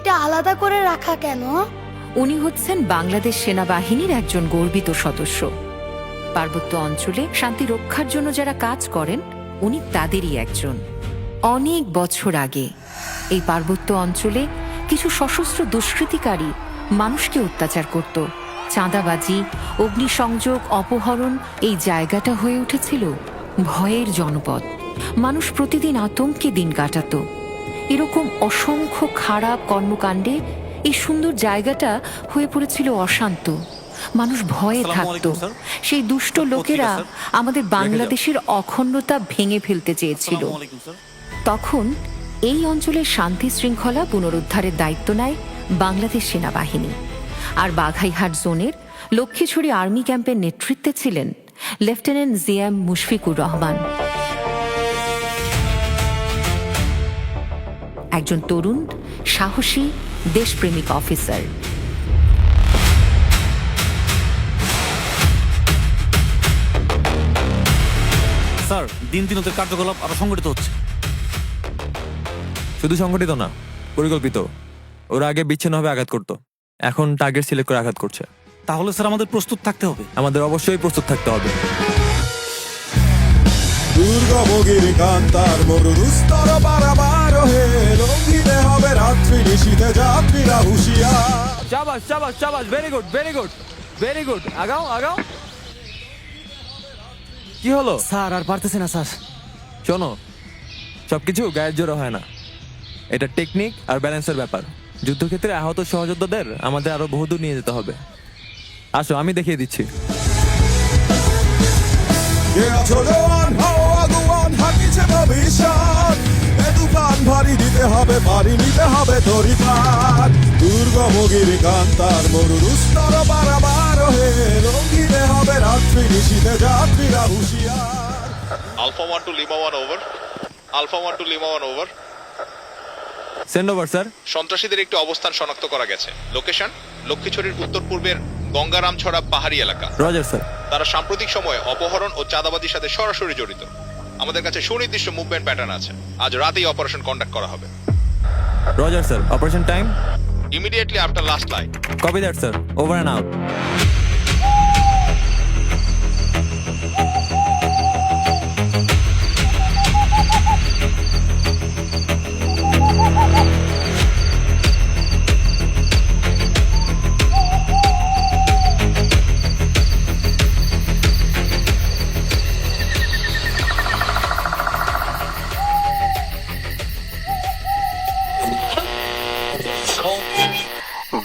এটা আলাদা করে রাখা কেন? উনি হচ্ছেন বাংলাদেশ সেনাবাহিনীর একজন গর্বিত সদস্য। পার্বত্য অঞ্চলে শান্তি রক্ষার জন্য যারা কাজ করেন, উনি তাদেরই একজন। অনেক বছর আগে এই পার্বত্য অঞ্চলে কিছু সশস্ত্র দুষ্কৃতিকারী মানুষকে অত্যাচার করত। চাঁদাবাজি, অগ্নিসংযোগ, অপহরণ, এই জায়গাটা হয়ে উঠেছিল ভয়ের জনপদ। মানুষ প্রতিদিন আতঙ্কে দিন কাটাত। এরকম অসংখ্য খারাপ কর্মকাণ্ডে এই সুন্দর জায়গাটা হয়ে পড়েছিল অশান্ত। মানুষ ভয়ে থাকত। সেই দুষ্ট লোকেরা আমাদের বাংলাদেশের অখণ্ডতা ভেঙে ফেলতে চেয়েছিল। তখন এই অঞ্চলের শান্তি শৃঙ্খলা পুনরুদ্ধারের দায়িত্ব নেয় বাংলাদেশ সেনাবাহিনী। আর বাঘাইহাট জোনের লক্ষ্মীছড়ি আর্মি ক্যাম্পের নেতৃত্বে ছিলেন লেফটেন্যান্ট জিএম মুশফিকুর রহমান, একজন তরুণ, সাহসী, দেশপ্রেমিক অফিসার। স্যার, দিন দিন ওদের কার্যকলাপ আরো সংগঠিত হচ্ছে। শুধু সংগঠিত না, পরিকল্পিত। ওরা আগে বিচ্ছিন্নভাবে আঘাত করত, এখন টার্গেট সিলেক্ট করে আঘাত করছে। তাহলে স্যার আমাদের প্রস্তুত থাকতে হবে। আমাদের অবশ্যই প্রস্তুত থাকতে হবে। দুর্গমগিরি কান্তার মরুস্তর বারবার হে লঙ্ঘিতে হবে রাত্রি নিশীথে যাত্রীরা হুঁশিয়ার। শাবাশ শাবাশ শাবাশ, very good very good very good. আগাও আগাও। কি হলো স্যার? আর পারতেছে না স্যার। শোনো, সবকিছু গায়ের জোরে হয় না। এটা টেকনিক আর ব্যালেন্সের ব্যাপার। যুদ্ধক্ষেত্রে আহত সহযোদ্ধাদের আমাদের আরো বহুদূর নিয়ে যেতে হবে। আসো, আমি দেখিয়ে দিচ্ছি। কে আছো জওয়ান, হও আগুয়ান, হাকিছে ভবিষ্যৎ। এ তুফান ভারী দিতে হবে, পারি নিতে হবে তরিপার। দুর্গমগিরি কান্তার মরুস্তর বারবার হে লঙ্ঘিতে হবে রাত্রি নিশীথে যাত্রীরা হুঁশিয়ার। Alpha 1 to Lima 1 over. Alpha 1 to Lima 1 over. Send over sir. সন্ত্রাসীদের একটি অবস্থান শনাক্ত করা গেছে। লোকেশন লক্ষ্মীছড়ির উত্তর পূর্বের গঙ্গারামছড়া পাহাড়ি এলাকা। Roger sir. তারা সাম্প্রতিক সময়ে অপহরণ ও চাঁদাবাজির সাথে সরাসরি জড়িত। আমাদের কাছে সুনির্দিষ্ট মুভমেন্ট প্যাটার্ন আছে। আজ রাতেই অপারেশন কন্ডাক্ট করা হবে। Roger sir. Operation time immediately after last light. Copy that sir. Over and out.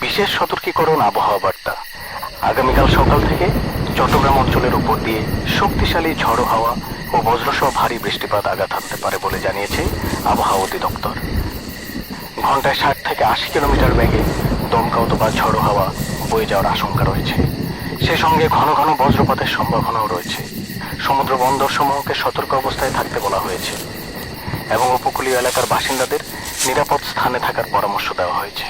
বিশেষ সতর্কীকরণ আবহাওয়া বার্তা। আগামীকাল সকাল থেকে চট্টগ্রাম অঞ্চলের উপর দিয়ে শক্তিশালী ঝড়ো হাওয়া ও বজ্রসহ ভারী বৃষ্টিপাত আঘাত হানতে পারে বলে জানিয়েছে আবহাওয়া অধিদপ্তর। ঘন্টায় 60 থেকে 80 কিলোমিটার বেগে দমকা অথবা ঝড়ো হাওয়া বয়ে যাওয়ার আশঙ্কা রয়েছে। সে সঙ্গে ঘন ঘন বজ্রপাতের সম্ভাবনাও রয়েছে। সমুদ্র বন্দর সমূহকে সতর্ক অবস্থায় থাকতে বলা হয়েছে এবং উপকূলীয় এলাকার বাসিন্দাদের নিরাপদ স্থানে থাকার পরামর্শ দেওয়া হয়েছে।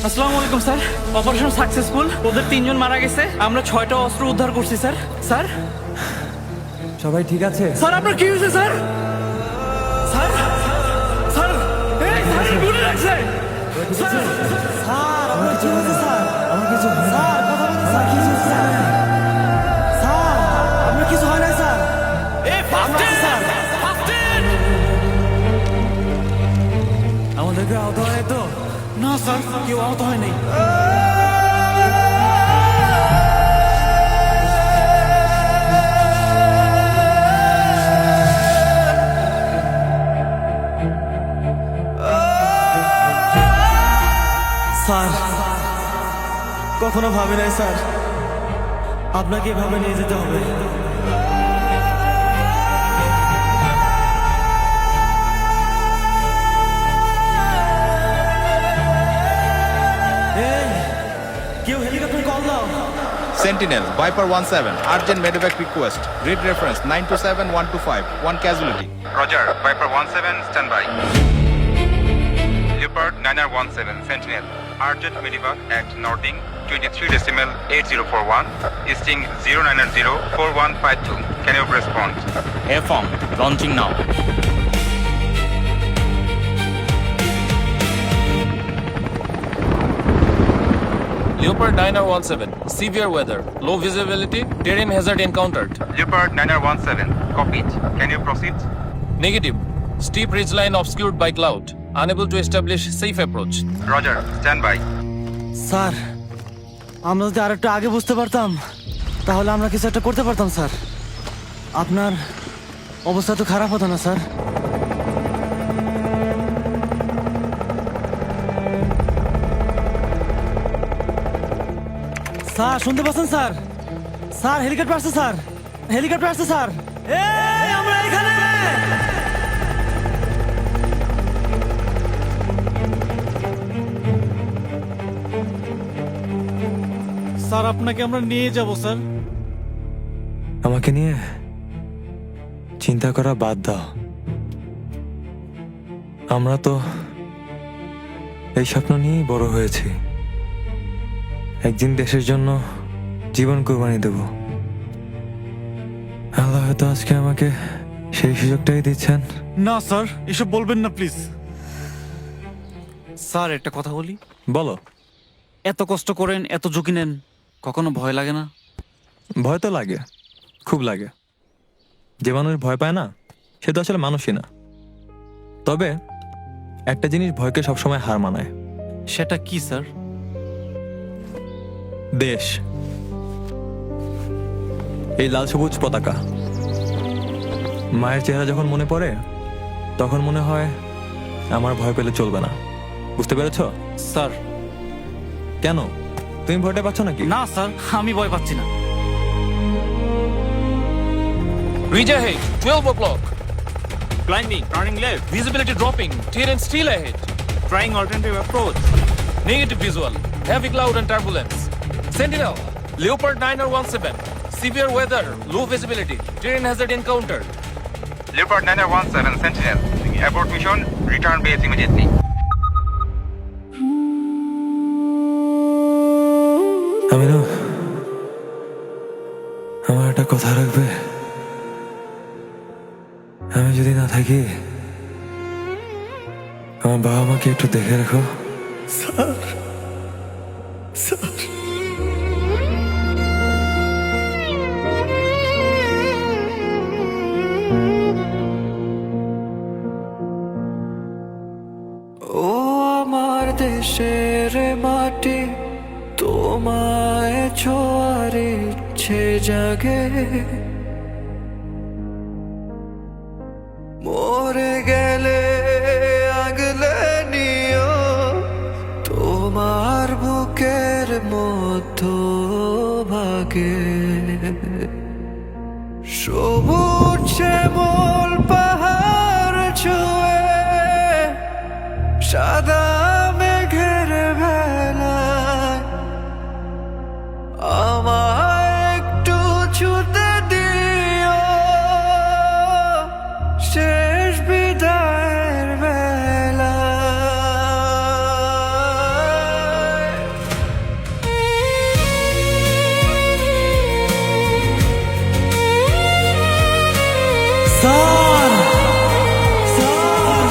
আসসালামু আলাইকুম স্যার। Operation successful. ওদের 3 জন মারা গেছে। আমরা 6টা অস্ত্র উদ্ধার করছি স্যার। স্যার সবাই ঠিক আছে? স্যার আপনার কি হয়েছে স্যার? স্যার স্যার এই স্যার গুলি লাগছে। স্যার স্যার আপনার কি হয়েছে স্যার? আমার কিছু হয় না স্যার। কথা বলুন স্যার। কি হয়েছে স্যার? স্যার আপনার কিছু হয় না স্যার? এই ফার্স্ট স্যার কেউ আহত হয় তো? না স্যার কেউ আহত হয়নি। স্যার, কখনো ভাবি নাই স্যার আপনাকে এভাবে নিয়ে যেতে হবে। এই, কেউ হেলিকপ্টার কল দাও। Sentinel, Viper 17, urgent medevac request. Grid reference 927125, 1 casualty. Roger, Viper 17, stand by. Leopard 9R17, Sentinel, urgent medevac at Nording, 23.8041, easting 0904152. Can you respond? A-form, launching now. Leopard 9R17, severe weather, low visibility, terrain hazard encountered. Leopard 9R17, copied. Can you proceed? Negative, steep ridgeline obscured by cloud, unable to establish safe approach. Roger, stand by. Sir, আমরা যদি আর একটু আগে বুঝতে পারতাম তাহলে আমরা কিছু একটা করতে পারতাম স্যার। আপনার অবস্থা তো খারাপ হতো না স্যার। স্যার শুনতে পাচ্ছেন স্যার? স্যার হেলিকপ্টার আসছে স্যার, হেলিকপ্টার আসছে স্যার। এই আমরা এখানে। স্যার আপনাকে আমরা নিয়ে যাব স্যার। আমাকে নিয়ে চিন্তা করা বাদ দাও। আমরা তো এই স্বপ্ন নিয়েই বড় হয়েছি। একদিন দেশের জন্য জীবন কোরবানি দেব। আল্লাহ হয়তো আজকে আমাকে সেই সুযোগটাই দিচ্ছেন। না স্যার এসব বলবেন না প্লিজ। স্যার একটা কথা বলি। বলো। এত কষ্ট করেন, এত ঝুঁকি নেন, কখনো ভয় লাগে না? ভয় তো লাগে, খুব লাগে। যে মানুষ ভয় পায় না সে তো আসলে মানুষই না। তবে একটা জিনিস ভয়কে সবসময় হার মানায়। সেটা কি স্যার? দেশ, এই লাল সবুজ পতাকা। মায়ের চেহারা যখন মনে পড়ে তখন মনে হয় আমার ভয় পেলে চলবে না। বুঝতে পেরেছ? স্যার কেন, তুমি ভয়টা পাচ্ছ নাকি? না স্যার আমি ভয় পাচ্ছি না। Reach ahead, 12 o'clock. Climbing, turning left, Visibility dropping, terrain still ahead. trying alternative approach. Negative visual, heavy cloud and turbulence. Sentinel, Leopard 9R17, severe weather, low visibility, terrain hazard encountered. Leopard 9R17, Sentinel, abort mission, return base immediately. আমিনু, আমার একটা কথা রাখবে? আমি যদি না থাকি আমার বাবা মাকে একটু দেখে রাখো। ও আমার দেশের মাটি, তোমায় ছোঁয়ার ইচ্ছে জাগে। মরে গেলে আগলে নিও তোমার বুকের মধ্য ভাগে। সবুজ শ্যামল পাহাড় ছুঁয়ে সাদা মেঘের ভেলায় আমায় একটু ছুতে দিও শেষ বিদায়ের বেলায়। স্যার, স্যার,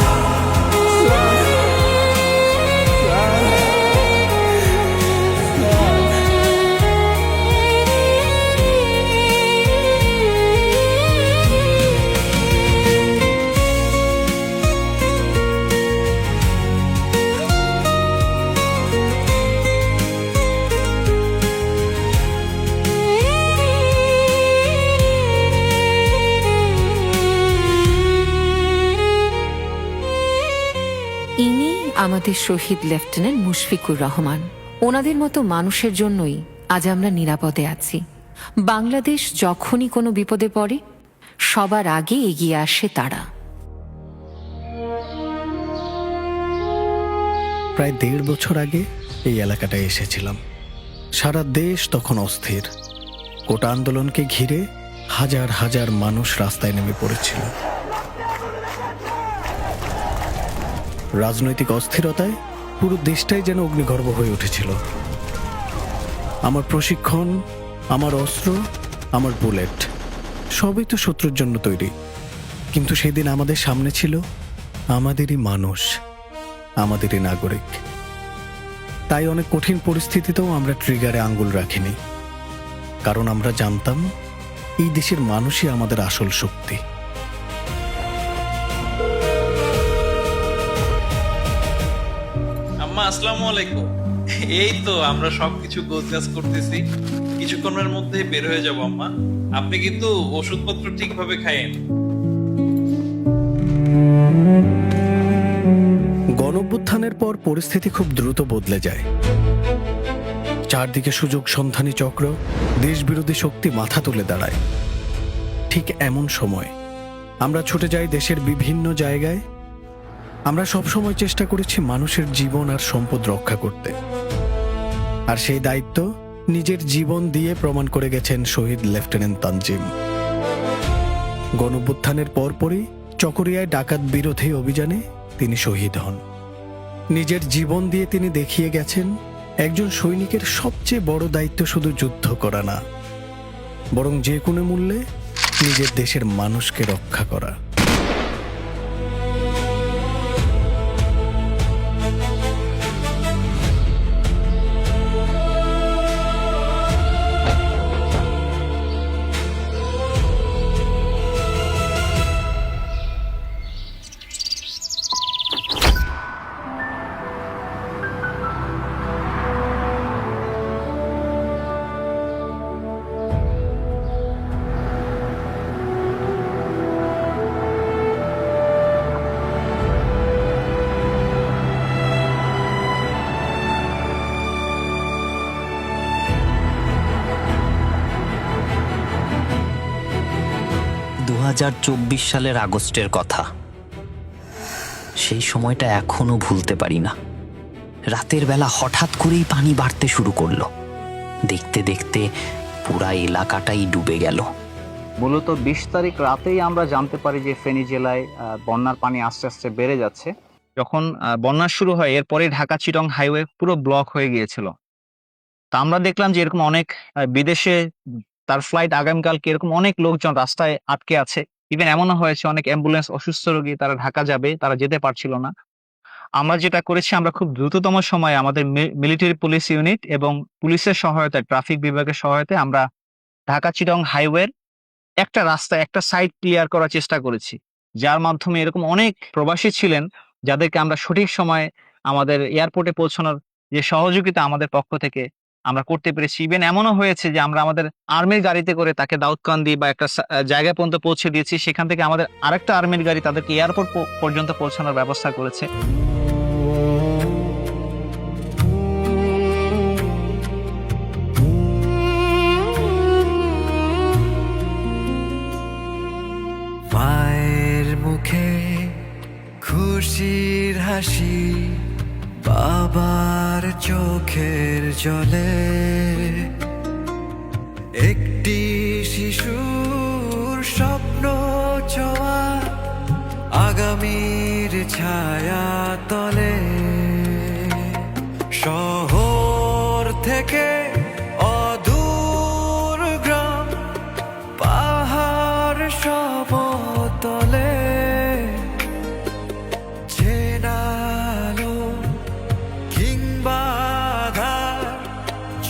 ইনি আমাদের শহীদ লেফটেন্যান্ট মুশফিকুর রহমান। ওনাদের মতো মানুষের জন্যই আজ আমরা নিরাপদে আছি। বাংলাদেশ যখনই কোনো বিপদে পড়ে সবার আগে এগিয়ে আসে তারা। প্রায় 1.5 বছর আগে এই এলাকাটায় এসেছিলাম। সারা দেশ তখন অস্থির। কোটা আন্দোলনকে ঘিরে হাজার হাজার মানুষ রাস্তায় নেমে পড়েছিল। রাজনৈতিক অস্থিরতায় পুরো দেশটাই যেন অগ্নিগর্ভ হয়ে উঠেছিল। আমার প্রশিক্ষণ, আমার অস্ত্র, আমার বুলেট সবই তো শত্রুর জন্য তৈরি। কিন্তু সেদিন আমাদের সামনে ছিল আমাদেরই মানুষ, আমাদেরই নাগরিক। তাই অনেক কঠিন পরিস্থিতিতেও আমরা ট্রিগারে আঙ্গুল রাখিনি, কারণ আমরা জানতাম এই দেশের মানুষই আমাদের আসল শক্তি। আম্মা আসসালামু আলাইকুম। এই তো আমরা সবকিছু গোছগাছ করতেছি, কিছুক্ষণের মধ্যেই বের হয়ে যাব আম্মা। আপনি কিন্তু ওষুধপত্র ঠিকভাবে খাইয়েন। গণঅভ্যুত্থানের পর পরিস্থিতি খুব দ্রুত বদলে যায়। চারদিকে সুযোগ সন্ধানী চক্র, দেশবিরোধী শক্তি মাথা তুলে দাঁড়ায়। ঠিক এমন সময় আমরা ছুটে যাই দেশের বিভিন্ন জায়গায়। আমরা সবসময় চেষ্টা করেছি মানুষের জীবন আর সম্পদ রক্ষা করতে, আর সেই দায়িত্ব নিজের জীবন দিয়ে প্রমাণ করে গেছেন শহীদ লেফটেন্যান্ট তানজিম। গণঅভ্যুত্থানের পরপরই চকরিয়ায় ডাকাত বিরোধী অভিযানে তিনি শহীদ হন। নিজের জীবন দিয়ে তিনি দেখিয়ে গেছেন একজন সৈনিকের সবচেয়ে বড় দায়িত্ব শুধু যুদ্ধ করা না, বরং যে কোনো মূল্যে নিজের দেশের মানুষকে রক্ষা করা। সালের আগস্টের কথা। সেই সময়টা এখনো ভুলতে পারি না। রাতের বেলা হঠাৎ করেই পানি বাড়তে শুরু করলো। দেখতে দেখতে পুরা এলাকাটাই ডুবে গেল। মূলত 20 তারিখ রাতেই আমরা জানতে পারি যে ফেনী জেলায় বন্যার পানি আস্তে আস্তে বেড়ে যাচ্ছে। যখন বন্যা শুরু হয় এরপরে ঢাকা চিটং হাইওয়ে পুরো ব্লক হয়ে গিয়েছিল। তা আমরা দেখলাম যে এরকম অনেক বিদেশে তার ফ্লাইট আগামীকালকে এরকম অনেক লোকজন রাস্তায় আটকে আছে। ইভেন এমনও হয়েছে অনেক অ্যাম্বুলেন্স, অসুস্থ রোগী তারা ঢাকা যাবে, তারা যেতে পারছিল না। আমরা যেটা করেছি, আমরা খুব দ্রুততম সময়ে আমাদের মিলিটারি পুলিশ ইউনিট এবং পুলিশের সহায়তায়, ট্রাফিক বিভাগের সহায়তায় আমরা ঢাকা চিটং হাইওয়ের একটা রাস্তা, একটা সাইড ক্লিয়ার করার চেষ্টা করেছি, যার মাধ্যমে এরকম অনেক প্রবাসী ছিলেন যাদেরকে আমরা সঠিক সময়ে আমাদের এয়ারপোর্টে পৌঁছানোর যে সহযোগিতা আমাদের পক্ষ থেকে আমরা করতে পেরেছি। ইভেন এমনও হয়েছে যে আমরা আমাদের আর্মির গাড়িতে করে তাকে দাউদকান্দি বা একটা জায়গা পর্যন্ত পৌঁছে দিয়েছি। সেখান থেকে আমাদের আরেকটা আর্মির গাড়ি তাদেরকে এয়ারপোর্ট পর্যন্ত পৌঁছানোর ব্যবস্থা করেছে। মায়ের মুখে খুশির হাসি, বাবার চোখের জলে একটি শিশুর স্বপ্ন ছোঁয়া আগামীর ছায়া তলে। শহর থেকে অদূর গ্রাম, পাহাড় সমতলে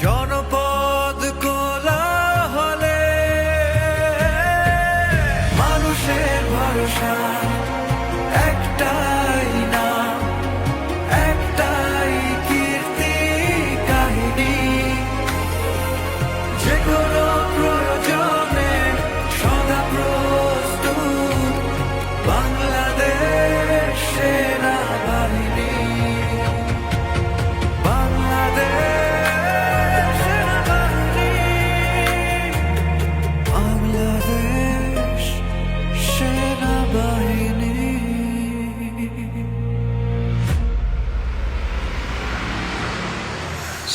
জনপদ কোলাহলে মানুষের ভরসা একটাই নাম, একটাই কীর্তি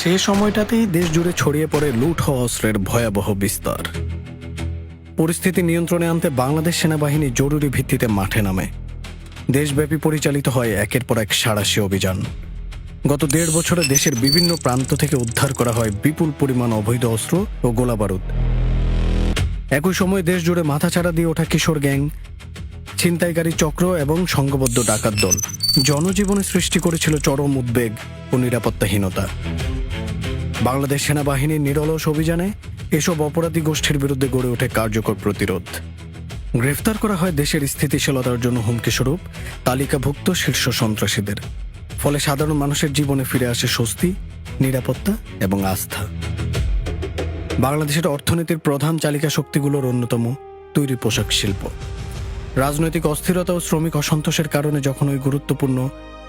সে সময়টাতেই দেশ জুড়ে ছড়িয়ে পড়ে লুট হওয়া অস্ত্রের ভয়াবহ বিস্তার। পরিস্থিতি নিয়ন্ত্রণে আনতে বাংলাদেশ সেনাবাহিনী জরুরি ভিত্তিতে মাঠে নামে। দেশব্যাপী পরিচালিত হয় একের পর এক সাঁড়াশি অভিযান। গত 1.5 বছরে দেশের বিভিন্ন প্রান্ত থেকে উদ্ধার করা হয় বিপুল পরিমাণ অবৈধ অস্ত্র ও গোলাবারুদ। একই সময় দেশ জুড়ে মাথাচাড়া দিয়ে ওঠা কিশোর গ্যাং, ছিনতাইকারী চক্র এবং সংঘবদ্ধ ডাকাত দল জনজীবনে সৃষ্টি করেছিল চরম উদ্বেগ ও নিরাপত্তাহীনতা। বাংলাদেশ সেনাবাহিনীর নিরলস অভিযানে এসব অপরাধী গোষ্ঠীর বিরুদ্ধে গড়ে ওঠে কার্যকর প্রতিরোধ। গ্রেফতার করা হয় দেশের স্থিতিশীলতার জন্য হুমকিস্বরূপ তালিকাভুক্ত শীর্ষ সন্ত্রাসীদের। ফলে সাধারণ মানুষের জীবনে ফিরে আসে স্বস্তি, নিরাপত্তা এবং আস্থা। বাংলাদেশের অর্থনীতির প্রধান চালিকা শক্তিগুলোর অন্যতম তৈরি পোশাক শিল্প। রাজনৈতিক অস্থিরতা ও শ্রমিক অসন্তোষের কারণে যখন ওই গুরুত্বপূর্ণ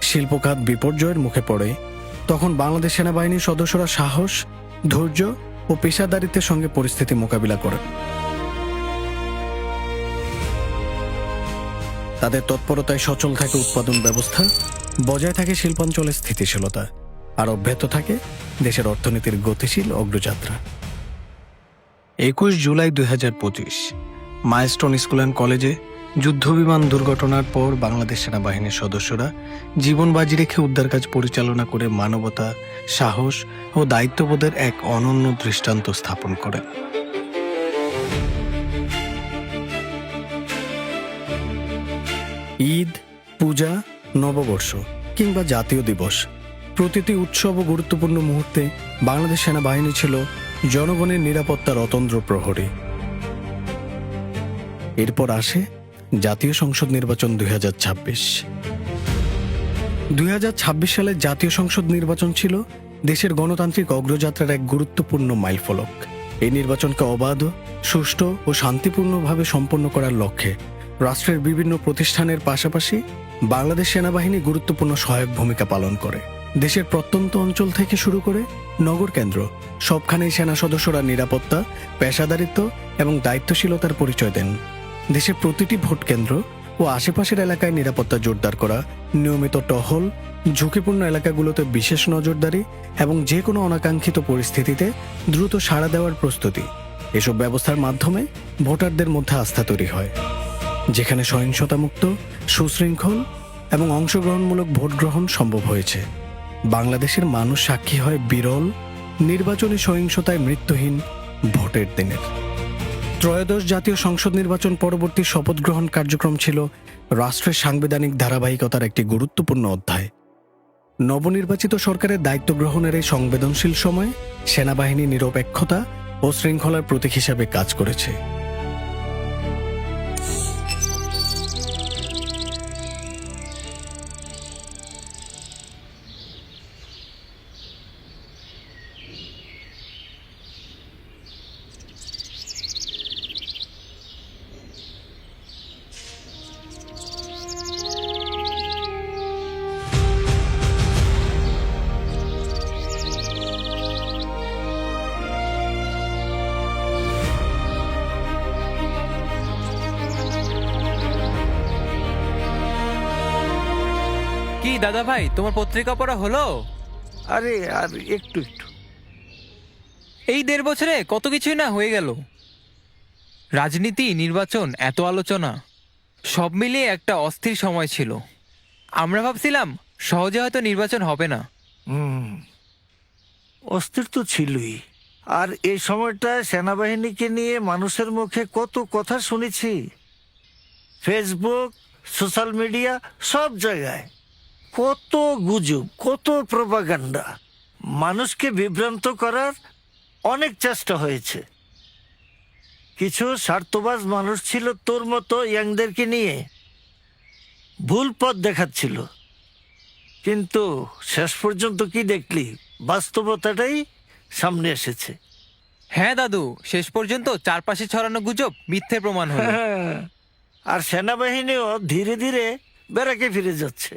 শিল্পখাত বিপর্যয়ের মুখে পড়ে, তখন বাংলাদেশ সেনাবাহিনীর সদস্যরা সাহস, ধৈর্য ও পেশাদারিত্বের সঙ্গে পরিস্থিতি মোকাবিলা করে। তাদের তৎপরতায় সচল থাকে উৎপাদন ব্যবস্থা, বজায় থাকে শিল্পাঞ্চলের স্থিতিশীলতা, আর অব্যাহত থাকে দেশের অর্থনীতির গতিশীল অগ্রযাত্রা। 21 জুলাই 2025 মাইলস্টোন স্কুল অ্যান্ড কলেজে যুদ্ধবিমান দুর্ঘটনার পর বাংলাদেশ সেনাবাহিনীর সদস্যরা জীবন বাজি রেখে উদ্ধার কাজ পরিচালনা করে মানবতা, সাহস ও দায়িত্ববোধের এক অনন্য দৃষ্টান্ত স্থাপন করে। ঈদ, পূজা, নববর্ষ কিংবা জাতীয় দিবস, প্রতিটি উৎসব ও গুরুত্বপূর্ণ মুহূর্তে বাংলাদেশ সেনাবাহিনী ছিল জনগণের নিরাপত্তার অতন্দ্র প্রহরী। এরপর আসে জাতীয় সংসদ নির্বাচন 2026। 2026 সালের জাতীয় সংসদ নির্বাচন ছিল দেশের গণতান্ত্রিক অগ্রযাত্রার এক গুরুত্বপূর্ণ মাইলফলক। এই নির্বাচনকে অবাধ, সুষ্ঠু ও শান্তিপূর্ণভাবে সম্পন্ন করার লক্ষ্যে রাষ্ট্রের বিভিন্ন প্রতিষ্ঠানের পাশাপাশি বাংলাদেশ সেনাবাহিনী গুরুত্বপূর্ণ সহায়ক ভূমিকা পালন করে। দেশের প্রত্যন্ত অঞ্চল থেকে শুরু করে নগর কেন্দ্র সবখানেই সেনা সদস্যরা নিরাপত্তা, পেশাদারিত্ব এবং দায়িত্বশীলতার পরিচয় দেন। দেশের প্রতিটি ভোট কেন্দ্র ও আশেপাশের এলাকায় নিরাপত্তা জোরদার করা, নিয়মিত টহল, ঝুঁকিপূর্ণ এলাকাগুলোতে বিশেষ নজরদারি এবং যে কোনো অনাকাঙ্ক্ষিত পরিস্থিতিতে দ্রুত সাড়া দেওয়ার প্রস্তুতি, এসব ব্যবস্থার মাধ্যমে ভোটারদের মধ্যে আস্থা তৈরি হয়। যেখানে সহিংসতামুক্ত, সুশৃঙ্খল এবং অংশগ্রহণমূলক ভোট গ্রহণ সম্ভব হয়েছে, বাংলাদেশের মানুষ সাক্ষী হয় বিরল নির্বাচনী সহিংসতায় মৃত্যুহীন ভোটের দিনের। ত্রয়োদশ জাতীয় সংসদ নির্বাচন পরবর্তী শপথ গ্রহণ কার্যক্রম ছিল রাষ্ট্রের সাংবিধানিক ধারাবাহিকতার একটি গুরুত্বপূর্ণ অধ্যায়। নবনির্বাচিত সরকারের দায়িত্ব গ্রহণের এই সংবেদনশীল সময়ে সেনাবাহিনী নিরপেক্ষতা ও শৃঙ্খলার প্রতীক হিসাবে কাজ করেছে। কি দাদা ভাই, তোমার পত্রিকা পড়া হলো? আরে আর একটু একটু। এই 1.5 বছরে কত কিছুই না হয়ে গেল। রাজনীতি, নির্বাচন, এত আলোচনা, সব মিলিয়ে একটা অস্থির সময় ছিল। আমরা ভাবছিলাম সহজে হয়তো নির্বাচন হবে না। অস্থির তো ছিলই। আর এই সময়টা সেনাবাহিনীকে নিয়ে মানুষের মুখে কত কথা শুনেছি, ফেসবুক, সোশ্যাল মিডিয়া, সব জায়গায় কত গুজব, কত প্রপাগান্ডা। মানুষকে বিভ্রান্ত করার অনেক চেষ্টা হয়েছে। কিছু স্বার্থবাজ মানুষ ছিল তোর মতো ইয়াংদেরকে নিয়ে ভুল পথ দেখাচ্ছিল, কিন্তু শেষ পর্যন্ত কি দেখলি? বাস্তবতাটাই সামনে এসেছে। হ্যাঁ দাদু, শেষ পর্যন্ত চারপাশে ছড়ানো গুজব মিথ্যে প্রমাণ হলো। আর সেনাবাহিনীও ধীরে ধীরে ব্যারাকে ফিরে যাচ্ছে।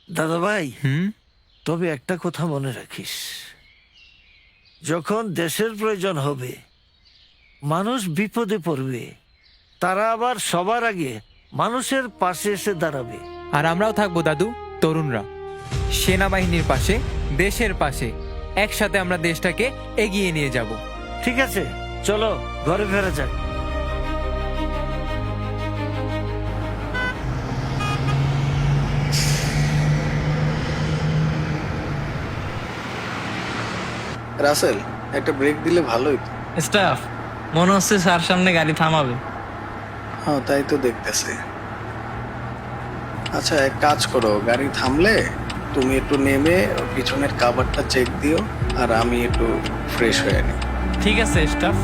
দাদা ভাই, তবে একটা কথা মনে রাখিস, যখন দেশের প্রয়োজন হবে, মানুষ বিপদে পড়বে, তারা আবার সবার আগে মানুষের পাশে এসে দাঁড়াবে। আর আমরাও থাকবো দাদু, তরুণরা সেনাবাহিনীর পাশে, দেশের পাশে, একসাথে আমরা দেশটাকে এগিয়ে নিয়ে যাব। ঠিক আছে, চলো ঘরে ফেরা যাক। রাসেল, একটা ব্রেক দিলে ভালোই। স্টাফ, মনে হচ্ছে স্যার সামনে গাড়ি থামাবে। হ্যাঁ, তাই তো দেখতেছি। আচ্ছা, এক কাজ করো, গাড়ি থামলে তুমি একটু নেমে পিছনের কাভারটা চেক দিও, আর আমি একটু ফ্রেশ হয়ে নিই। ঠিক আছে স্টাফ।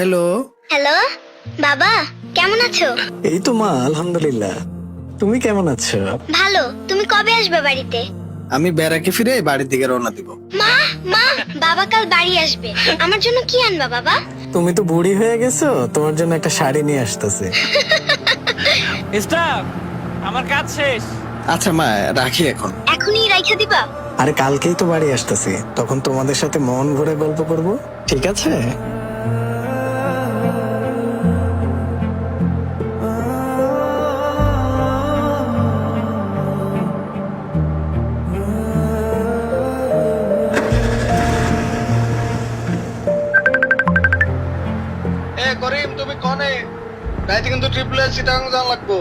হ্যালো। হ্যালো বাবা, কেমন আছো? এই তো মা, আলহামদুলিল্লাহ। তুমি কেমন আছো? ভালো। তুমি কবে আসবে বাড়িতে? আমি ব্যারাকে ফিরে বাড়ির দিকে রওনা দিব। মা মা, বাবা কাল বাড়ি আসবে, আমার জন্য কি আনবা বাবা? তুমি তো বুড়ি হয়ে গেছো, তোমার জন্য একটা শাড়ি নিয়ে আসতেছে। স্টাফ, আমার কাজ শেষ। আচ্ছা মা, রাখি এখন। এখনই রাইখা দিবা? আরে কালকেই তো বাড়ি আসতেছি, তখন তোমাদের সাথে মন ভরে গল্প করব, ঠিক আছে? করিম, তুমি কনে? রাইতে কিন্তু ট্রিপল এর চিটাগাং যাওয়া লাগবো।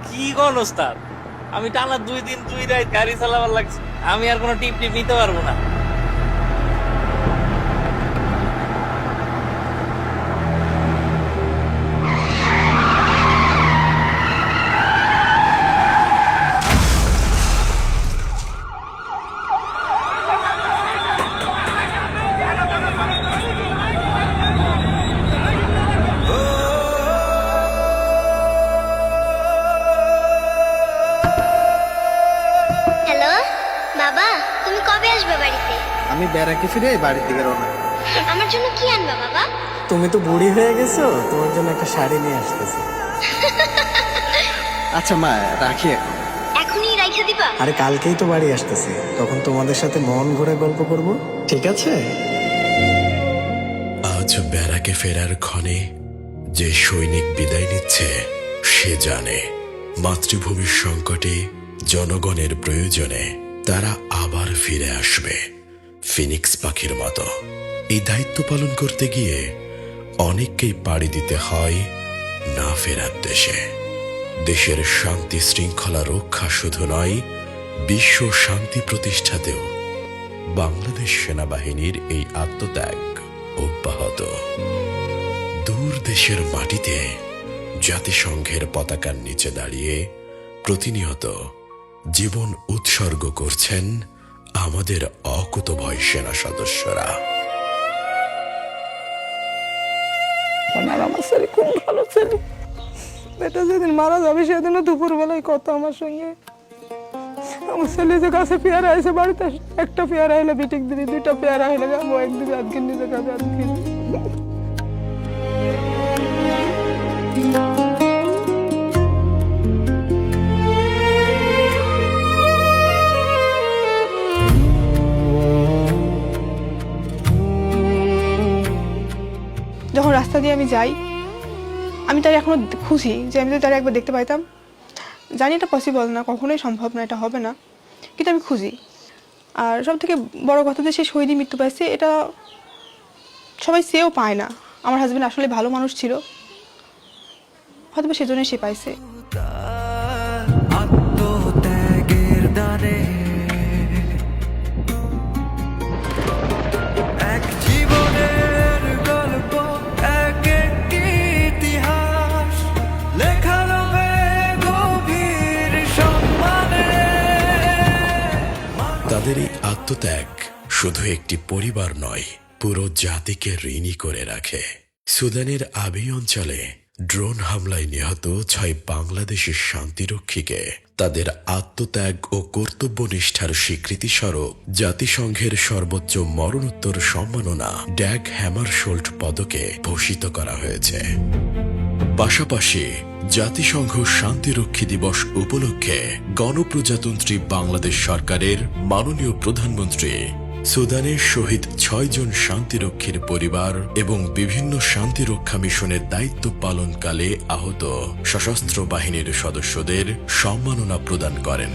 কি কোন ওস্তাদ, আমি টানা 2 দিন 2 রাত গাড়ি চালাবার লাগছে, আমি আর কোনো টিপ নিতে পারবো না। হ্যালো বাবা, তুমি কবে আসবে বাড়িতে? আমি ব্যারাকে ফিরে বাড়ির দিকে রওনা দিব। আমার জন্য কি আনবা বাবা? তুমি তো বুড়ি হয়ে গেছো, তোমার জন্য একটা শাড়ি নিয়ে আসতেছে। আচ্ছা মা, রাখি এখন। এখনই রাইখা দিবা? আরে কালকেই তো বাড়ি আসতেছি, তখন তোমাদের সাথে মন ভরে গল্প করব, ঠিক আছে? আজ ব্যারাকে ফেরার ক্ষণে যে সৈনিক বিদায় নিচ্ছে, সে জানে মাতৃভূমির সংকটে, জনগণের প্রয়োজনে তারা আবার ফিরে আসবে ফিনিক্স পাখির মতো। এই দায়িত্ব পালন করতে গিয়ে অনেককেই পাড়ি দিতে হয় না ফেরার দেশে। দেশের শান্তি শৃঙ্খলা রক্ষা শুধু নয়, বিশ্ব শান্তি প্রতিষ্ঠাতেও বাংলাদেশ সেনাবাহিনীর এই আত্মত্যাগ অব্যাহত। দূর দেশের মাটিতে জাতিসংঘের পতাকার নিচে দাঁড়িয়ে প্রতিনিয়ত জীবন উৎসর্গ করছেন আমাদের অকুতভয় সেনা সদস্যরা। আমার ছেলে খুব ভালো ছেলে। বেটা যেদিন মারা যাবে সেদিনও দুপুর বেলায় কথা আমার সঙ্গে। আমার ছেলে যে কাছে পেয়ারা আছে, বাড়িতে একটা পেয়ারা হলে বিটিক দিবি, 2টা পেয়ারা হলে যাবো, একদিকে আজকে নিজে কাছে আজকে। যখন রাস্তা দিয়ে আমি যাই, আমি তার এখনো খুশি যে আমি যদি তার একবার দেখতে পাইতাম। জানি এটা পসিবল না, কখনোই সম্ভব না, এটা হবে না, কিন্তু আমি খুশি। আর সব থেকে বড় কথা যে সে শহীদই মৃত্যু পাইছে, এটা সবাই সেও পায় না। আমার হাজব্যান্ড আসলে ভালো মানুষ ছিল, হয়তো সেজন্যই সে পাইছে। তাদের এই আত্মত্যাগ শুধু একটি পরিবার নয়, পুরো জাতিকে ঋণী করে রাখে। সুদানের আবিই অঞ্চলে ড্রোন হামলায় নিহত 6 বাংলাদেশের শান্তিরক্ষীকে তাদের আত্মত্যাগ ও কর্তব্যনিষ্ঠার স্বীকৃতিস্বরূপ জাতিসংঘের সর্বোচ্চ মরণোত্তর সম্মাননা ড্যাগ হ্যামারশোল্ড পদকে ভূষিত করা হয়েছে। পাশাপাশি জাতিসংঘ শান্তিরক্ষী দিবস উপলক্ষে গণপ্রজাতন্ত্রী বাংলাদেশ সরকারের মাননীয় প্রধানমন্ত্রী সুদানের শহীদ 6 জন শান্তিরক্ষীর পরিবার এবং বিভিন্ন শান্তিরক্ষা মিশনের দায়িত্ব পালনকালে আহত সশস্ত্র বাহিনীর সদস্যদের সম্মাননা প্রদান করেন।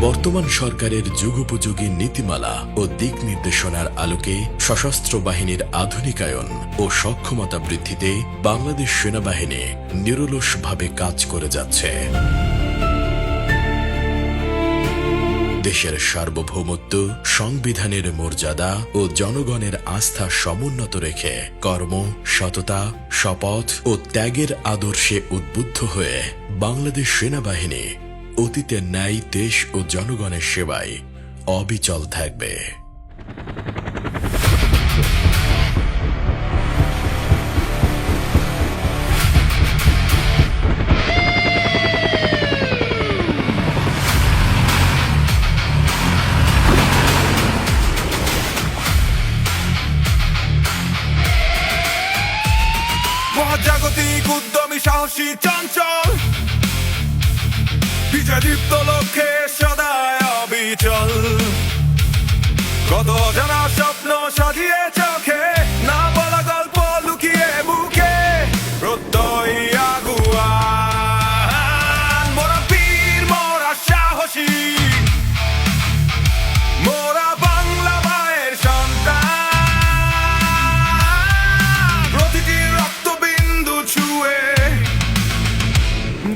বর্তমান সরকারের যুগোপযোগী নীতিমালা ও দিক নির্দেশনার আলোকে সশস্ত্র বাহিনীর আধুনিকায়ন ও সক্ষমতা বৃদ্ধিতে বাংলাদেশ সেনাবাহিনী নিরলসভাবে কাজ করে যাচ্ছে। দেশের সার্বভৌমত্ব, সংবিধানের মর্যাদা ও জনগণের আস্থা সমুন্নত রেখে কর্ম, সততা, শপথ ও ত্যাগের আদর্শে উদ্বুদ্ধ হয়ে বাংলাদেশ সেনাবাহিনী অতীতের ন্যায় দেশ ও জনগণের সেবায় অবিচল থাকবে। মহাজাগতিক উদ্যমী সাহসী চঞ্চল, বিজয়দীপ্ত লক্ষ্যে সদায় অবিচল। কত অজানা স্বপ্ন সাজিয়ে চোখে, না বলা গল্প লুকিয়ে বুকে, প্রত্যয় আগুয়ান। মোরা বীর, মোরা সাহসী, মোরা বাংলা মায়ের সন্তান। প্রতিটি রক্তবিন্দু ছুঁয়ে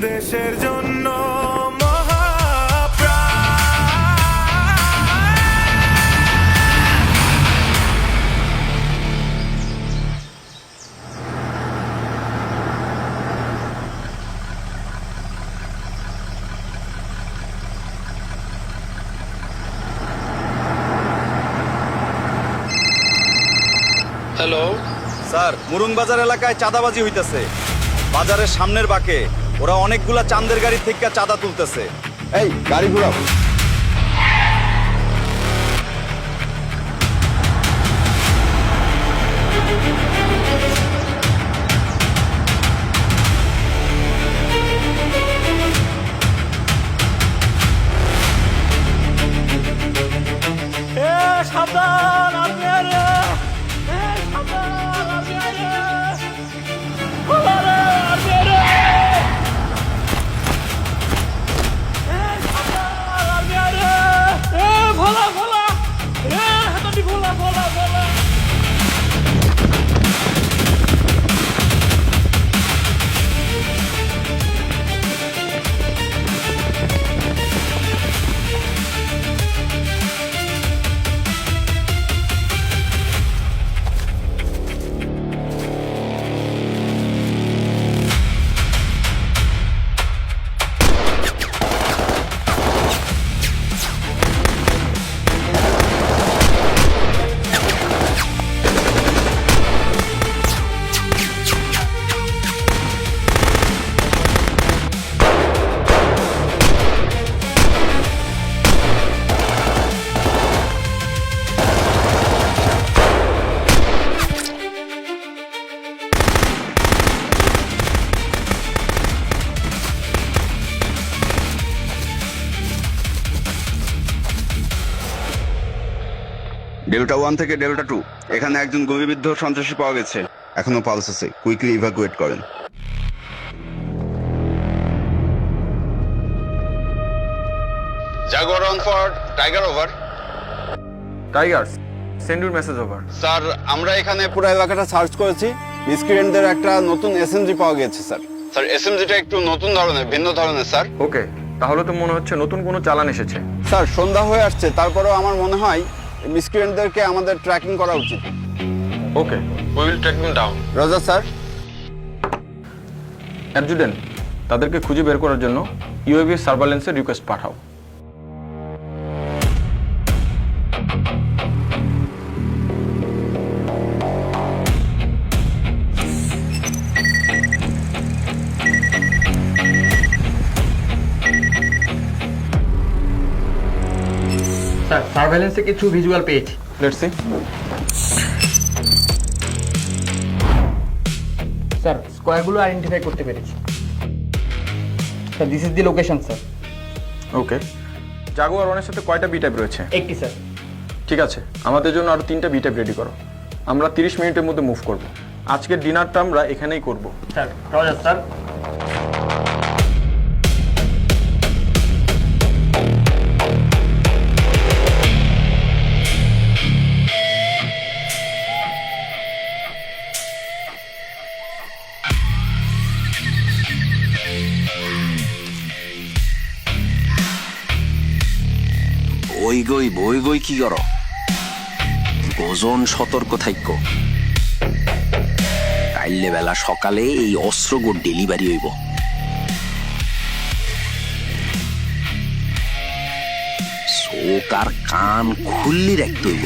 দেশের জন্য হ্যালো স্যার, মুরুং বাজার এলাকায় চাঁদাবাজি হইতেছে। বাজারের সামনের বাঁকে ওরা অনেকগুলা চাঁদের গাড়ি থেকে চাঁদা তুলতেছে। এই গাড়ি ঘুরাও। সাবধান, ডেল্টা 1 থেকে ডেল্টা 2, এখানে একজন গুলিবিদ্ধ সন্ত্রাসী পাওয়া গেছে। এখনো পালস আছে, কুইকলি ইভাকুয়েট করেন। Jaguar on for tiger over. Tiger, send your message over. Sir, আমরা এখানে পুরো এলাকাটা সার্চ করেছি। মিসক্রিয়েন্টদের একটা নতুন এসএমজি পাওয়া গেছে স্যার। স্যার, এসএমজিটা একটু নতুন ধরনের, ভিন্ন ধরনের স্যার। ওকে, তাহলে তো মনে হচ্ছে নতুন কোনো চালান এসেছে। স্যার, সন্ধ্যা হয়ে আসছে, তারপরেও আমার মনে হয় মিসক্রিয়েন্টদেরকে আমাদের ট্র্যাকিং করা উচিত। Okay, we will track them down. Roger sir. Adjutant, তাদেরকে খুঁজে বের করার জন্য ইউএভি সার্ভেলেন্সের রিকোয়েস্ট পাঠাও। স্যার সার্ভেলেন্সে কিছু ভিজুয়াল পেয়েছি। Let's see. স্যার স্কোয়ারগুলো আইডেন্টিফাই করতে পেরেছি। Sir this is the location sir. Okay, jaguar 1-এর সাথে কয়টা বি টাইপ রয়েছে? একটি স্যার। ঠিক আছে, আমাদের জন্য আরো 3টা বি টাইপ রেডি করো। আমরা 30 মিনিটের মধ্যে মুভ করব। আজকের ডিনারটা আমরা এখানেই করব। Sir Roger sir. বই গই কি কর? ওজন সতর্ক থাইক। কাইলে বেলা সকালে এই অস্ত্রগুলো ডেলিভারি হইব। চোখ আর কান খুললি রাখতে হইব।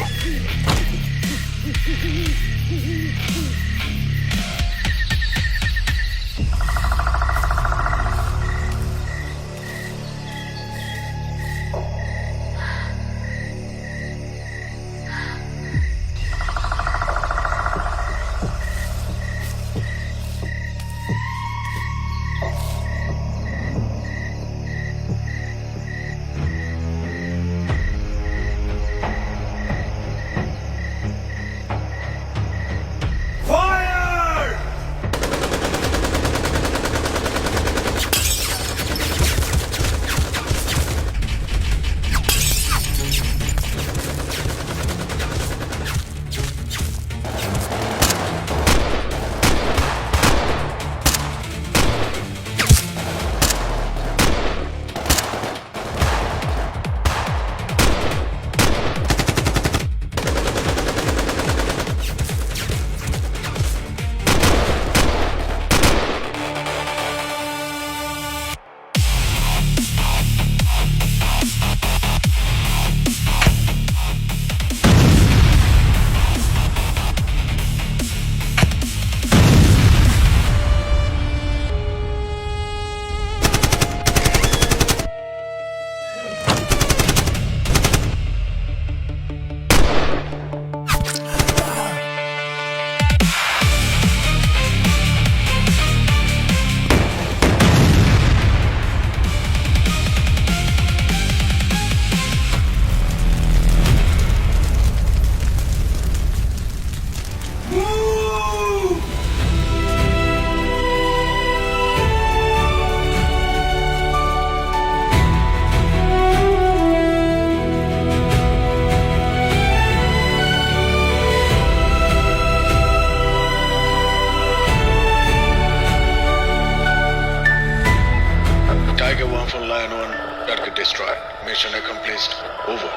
destroyed. Mission accomplished. Over.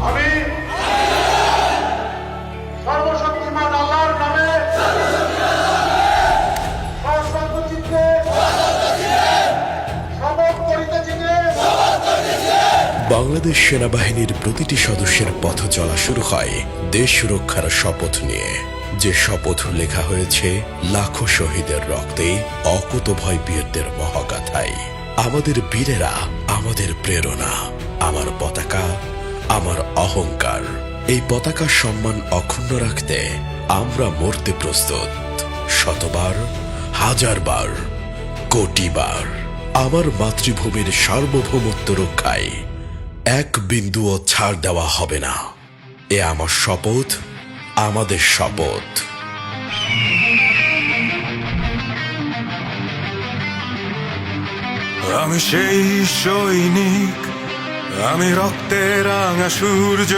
আমি সর্বশক্তিমান আল্লাহর নামে সর্বচিত্তে শপথ করিতেছি যে বাংলাদেশ সেনাবাহিনীর প্রতিটি সদস্যের পথ চলা শুরু হয় দেশ সুরক্ষার শপথ নিয়ে, যে শপথ লেখা হয়েছে লাখো শহীদের রক্তে, অকুতভয় বীরদের মহাগাথায়। আমাদের বীরেরা আমাদের প্রেরণা, আমার পতাকা আমার অহংকার। এই পতাকার সম্মান অক্ষুণ্ণ রাখতে আমরা মরতে প্রস্তুত, শতবার, হাজারবার, কোটিবার। আমার মাতৃভূমির সার্বভৌমত্ব রক্ষায় এক বিন্দুও ছাড় দেওয়া হবে না। এ আমার শপথ, আমাদের শপথ। আমি সেই সৈনিক, আমি রক্তে রাঙা সূর্য,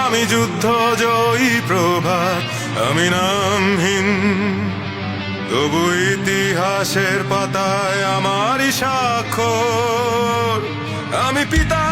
আমি যুদ্ধ জয়ী প্রভাত, আমি নামহীন তবু ইতিহাসের পাতায় আমারই স্বাক্ষর। আমি পিতা